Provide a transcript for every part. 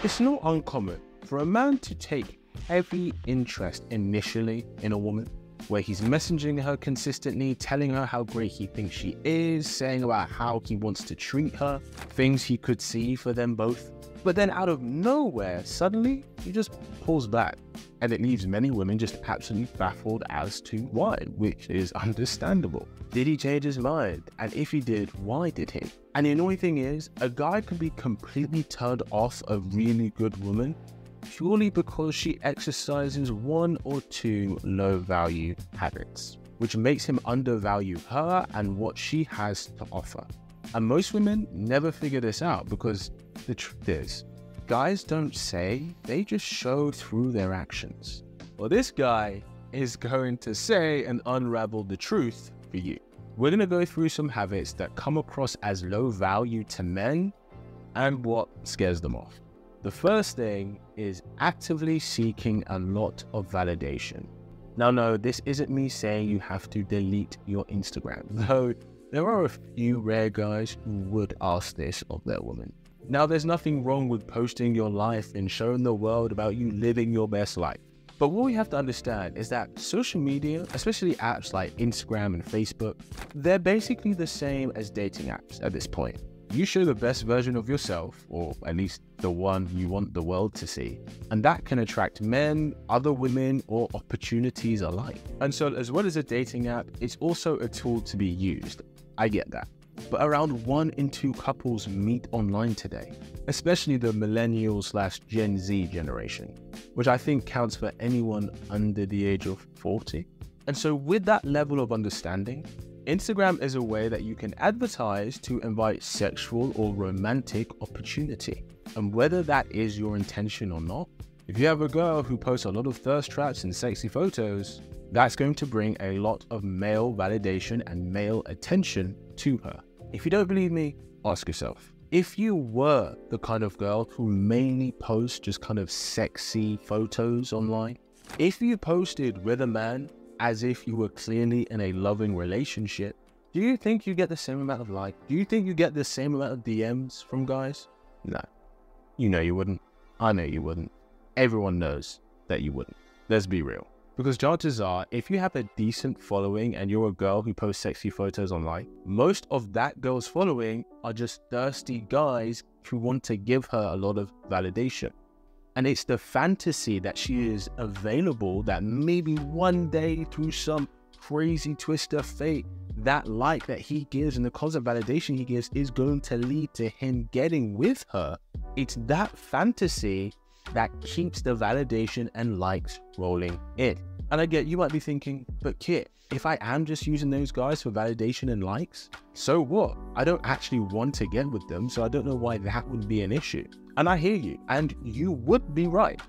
It's not uncommon for a man to take heavy interest initially in a woman, where he's messaging her consistently, telling her how great he thinks she is, saying about how he wants to treat her, things he could see for them both. But then out of nowhere, suddenly, he just pulls back. And it leaves many women just absolutely baffled as to why, which is understandable. Did he change his mind? And if he did, why did he? And the annoying thing is, a guy can be completely turned off a really good woman purely because she exercises one or two low-value habits, which makes him undervalue her and what she has to offer. And most women never figure this out because the truth is, guys don't say, they just show through their actions. Well, this guy is going to say and unravel the truth for you. We're going to go through some habits that come across as low value to men and what scares them off. The first thing is actively seeking a lot of validation. Now, no, this isn't me saying you have to delete your Instagram, though there are a few rare guys who would ask this of their woman. Now, there's nothing wrong with posting your life and showing the world about you living your best life. But what we have to understand is that social media, especially apps like Instagram and Facebook, they're basically the same as dating apps at this point. You show the best version of yourself, or at least the one you want the world to see, and that can attract men, other women, or opportunities alike. And so as well as a dating app, it's also a tool to be used. I get that. But around 1 in 2 couples meet online today, especially the millennial/Gen Z generation, which I think counts for anyone under the age of 40. And so with that level of understanding, Instagram is a way that you can advertise to invite sexual or romantic opportunity. And whether that is your intention or not, if you have a girl who posts a lot of thirst traps and sexy photos, that's going to bring a lot of male validation and male attention to her. If you don't believe me, ask yourself. If you were the kind of girl who mainly posts just kind of sexy photos online, if you posted with a man as if you were clearly in a loving relationship, do you think you get the same amount of likes? Do you think you get the same amount of DMs from guys? No. You know you wouldn't. I know you wouldn't. Everyone knows that you wouldn't. Let's be real. Because chances are, if you have a decent following and you're a girl who posts sexy photos online, most of that girl's following are just thirsty guys who want to give her a lot of validation. And it's the fantasy that she is available that maybe one day through some crazy twist of fate, that like that he gives and the constant validation he gives is going to lead to him getting with her. It's that fantasy that keeps the validation and likes rolling in. And I get, you might be thinking, but Kit, if I am just using those guys for validation and likes, so what? I don't actually want to get with them, so I don't know why that would be an issue. And I hear you, and you would be right.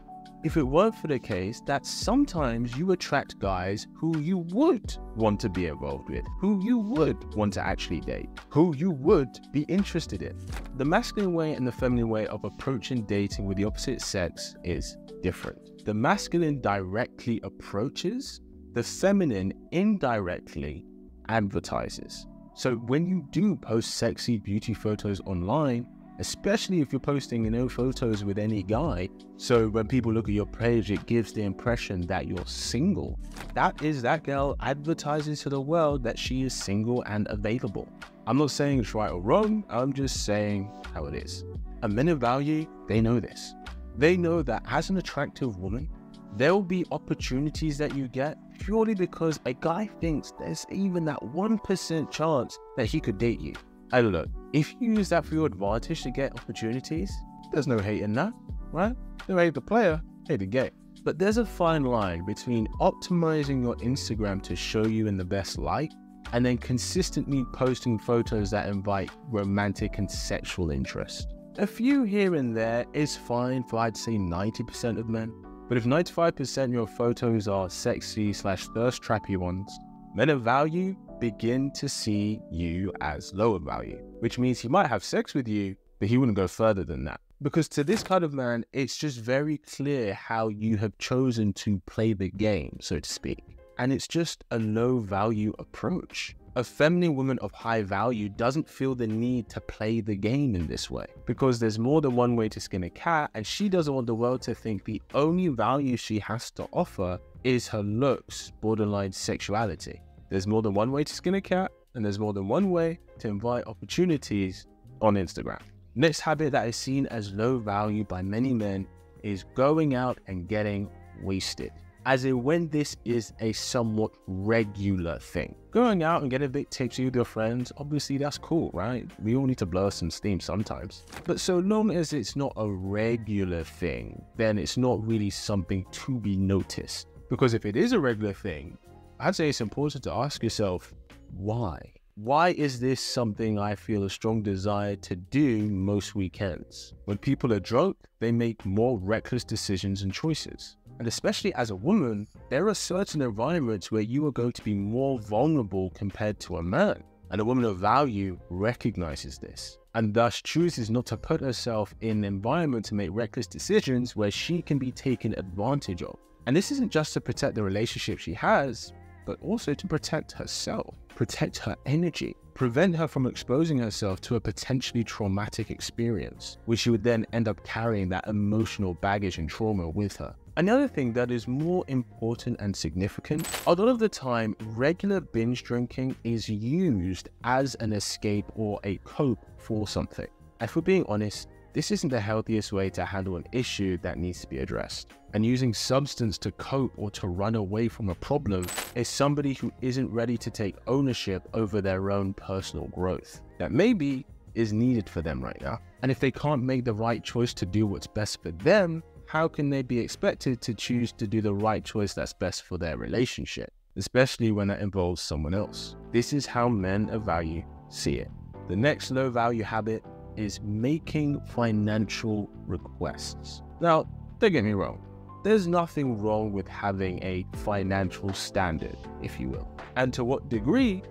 If it weren't for the case that sometimes you attract guys who you would want to be involved with, who you would want to actually date, who you would be interested in. The masculine way and the feminine way of approaching dating with the opposite sex is different. The masculine directly approaches, the feminine indirectly advertises. So when you do post sexy beauty photos online, especially if you're posting, photos with any guy, so when people look at your page, it gives the impression that you're single. That is that girl advertising to the world that she is single and available. I'm not saying it's right or wrong, I'm just saying how it is. And men of value, they know this. They know that as an attractive woman, there will be opportunities that you get purely because a guy thinks there's even that 1% chance that he could date you. And look, if you use that for your advantage to get opportunities, there's no hate in that, right? No hate the player, hate the game. But there's a fine line between optimizing your Instagram to show you in the best light and then consistently posting photos that invite romantic and sexual interest. A few here and there is fine for, I'd say, 90% of men. But if 95% of your photos are sexy/thirst trappy ones, men of value begin to see you as lower value, which means he might have sex with you, but he wouldn't go further than that. Because to this kind of man, it's just very clear how you have chosen to play the game, so to speak. And it's just a low value approach. A feminine woman of high value doesn't feel the need to play the game in this way, because there's more than one way to skin a cat, and she doesn't want the world to think the only value she has to offer is her looks, borderline sexuality. There's more than one way to skin a cat, and there's more than one way to invite opportunities on Instagram. Next habit that is seen as low value by many men is going out and getting wasted. As in when this is a somewhat regular thing. Going out and getting a bit tipsy with your friends, obviously that's cool, right? We all need to blow some steam sometimes. But so long as it's not a regular thing, then it's not really something to be noticed. Because if it is a regular thing, I'd say it's important to ask yourself, why? Why is this something I feel a strong desire to do most weekends? When people are drunk, they make more reckless decisions and choices. And especially as a woman, there are certain environments where you are going to be more vulnerable compared to a man. And a woman of value recognizes this, and thus chooses not to put herself in an environment to make reckless decisions where she can be taken advantage of. And this isn't just to protect the relationship she has, but also to protect herself, protect her energy, prevent her from exposing herself to a potentially traumatic experience, which she would then end up carrying that emotional baggage and trauma with her. Another thing that is more important and significant, a lot of the time, regular binge drinking is used as an escape or a cope for something. And if we're being honest, this isn't the healthiest way to handle an issue that needs to be addressed. And using substance to cope or to run away from a problem is somebody who isn't ready to take ownership over their own personal growth that maybe is needed for them right now. And if they can't make the right choice to do what's best for them, how can they be expected to choose to do the right choice that's best for their relationship, especially when that involves someone else? This is how men of value see it. The next low value habit is making financial requests. Now, don't get me wrong. There's nothing wrong with having a financial standard, if you will. And to what degree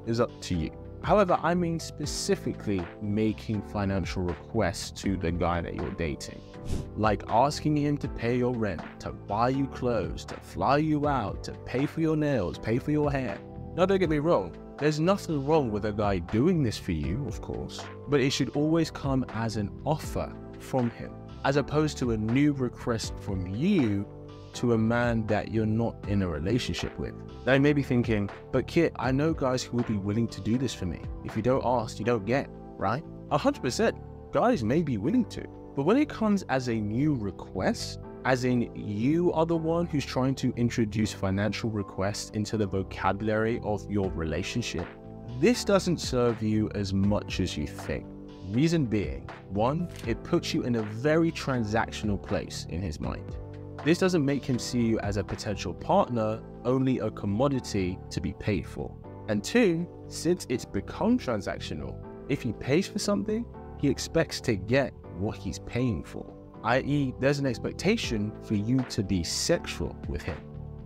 is up to you. However, I mean specifically making financial requests to the guy that you're dating. Like asking him to pay your rent, to buy you clothes, to fly you out, to pay for your nails, pay for your hair. Now don't get me wrong, there's nothing wrong with a guy doing this for you, of course, but it should always come as an offer from him, as opposed to a new request from you to a man that you're not in a relationship with. Now you may be thinking, but Kit, I know guys who will be willing to do this for me. If you don't ask, you don't get, right? 100%, guys may be willing to. But when it comes as a new request, as in you are the one who's trying to introduce financial requests into the vocabulary of your relationship, this doesn't serve you as much as you think. Reason being, one, it puts you in a very transactional place in his mind. This doesn't make him see you as a potential partner, only a commodity to be paid for. And two, since it's become transactional, if he pays for something, he expects to get what he's paying for, i.e. there's an expectation for you to be sexual with him,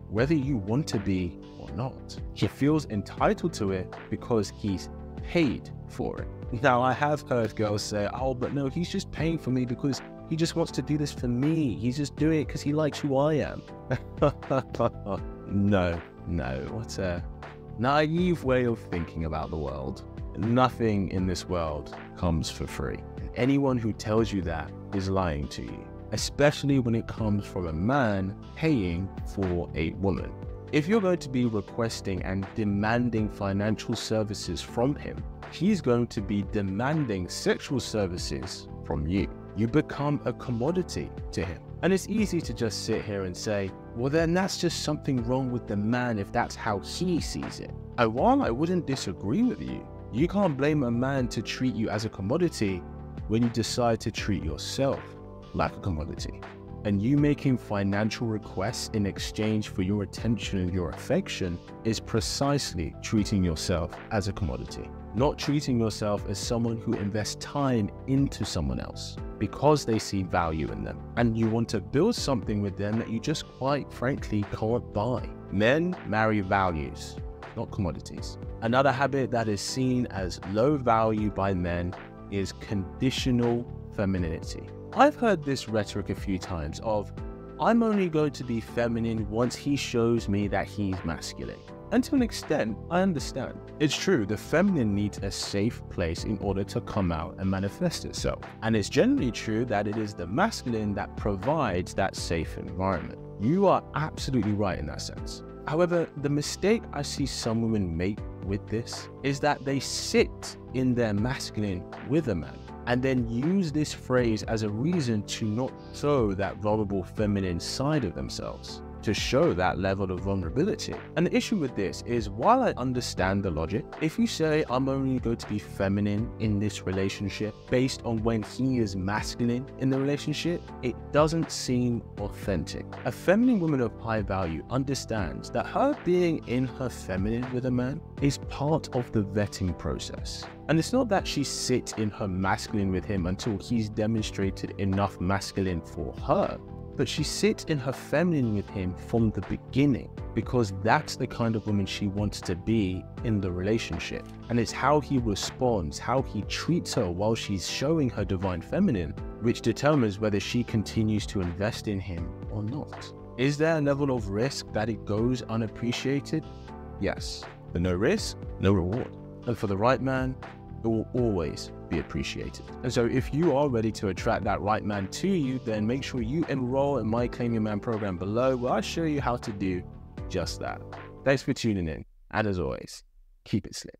whether you want to be or not. He feels entitled to it because he's paid for it. Now, I have heard girls say, oh, but no, he's just paying for me because he just wants to do this for me. He's just doing it because he likes who I am. No, what a naive way of thinking about the world. Nothing in this world comes for free. And anyone who tells you that is lying to you, especially when it comes from a man paying for a woman. If you're going to be requesting and demanding financial services from him, he's going to be demanding sexual services from you. You become a commodity to him. And it's easy to just sit here and say, well, then that's just something wrong with the man if that's how he sees it. And while I wouldn't disagree with you, you can't blame a man to treat you as a commodity when you decide to treat yourself like a commodity. And you making financial requests in exchange for your attention and your affection is precisely treating yourself as a commodity, not treating yourself as someone who invests time into someone else because they see value in them and you want to build something with them that you just quite frankly can't buy. Men marry values, not commodities. Another habit that is seen as low value by men is conditional femininity. I've heard this rhetoric a few times of, I'm only going to be feminine once he shows me that he's masculine. And to an extent, I understand. It's true, the feminine needs a safe place in order to come out and manifest itself. And it's generally true that it is the masculine that provides that safe environment. You are absolutely right in that sense. However, the mistake I see some women make with this is that they sit in their masculine with a man and then use this phrase as a reason to not show that vulnerable feminine side of themselves, to show that level of vulnerability. And the issue with this is, while I understand the logic, if you say I'm only going to be feminine in this relationship based on when he is masculine in the relationship, it doesn't seem authentic. A feminine woman of high value understands that her being in her feminine with a man is part of the vetting process. And it's not that she sits in her masculine with him until he's demonstrated enough masculine for her, but she sits in her feminine with him from the beginning, because that's the kind of woman she wants to be in the relationship. And it's how he responds, how he treats her while she's showing her divine feminine, which determines whether she continues to invest in him or not. Is there a level of risk that it goes unappreciated? Yes. But no risk, no reward. And for the right man, it will always be appreciated. And so if you are ready to attract that right man to you, then make sure you enroll in my Claim Your Man program below, where I show you how to do just that. Thanks for tuning in. And as always, keep it slick.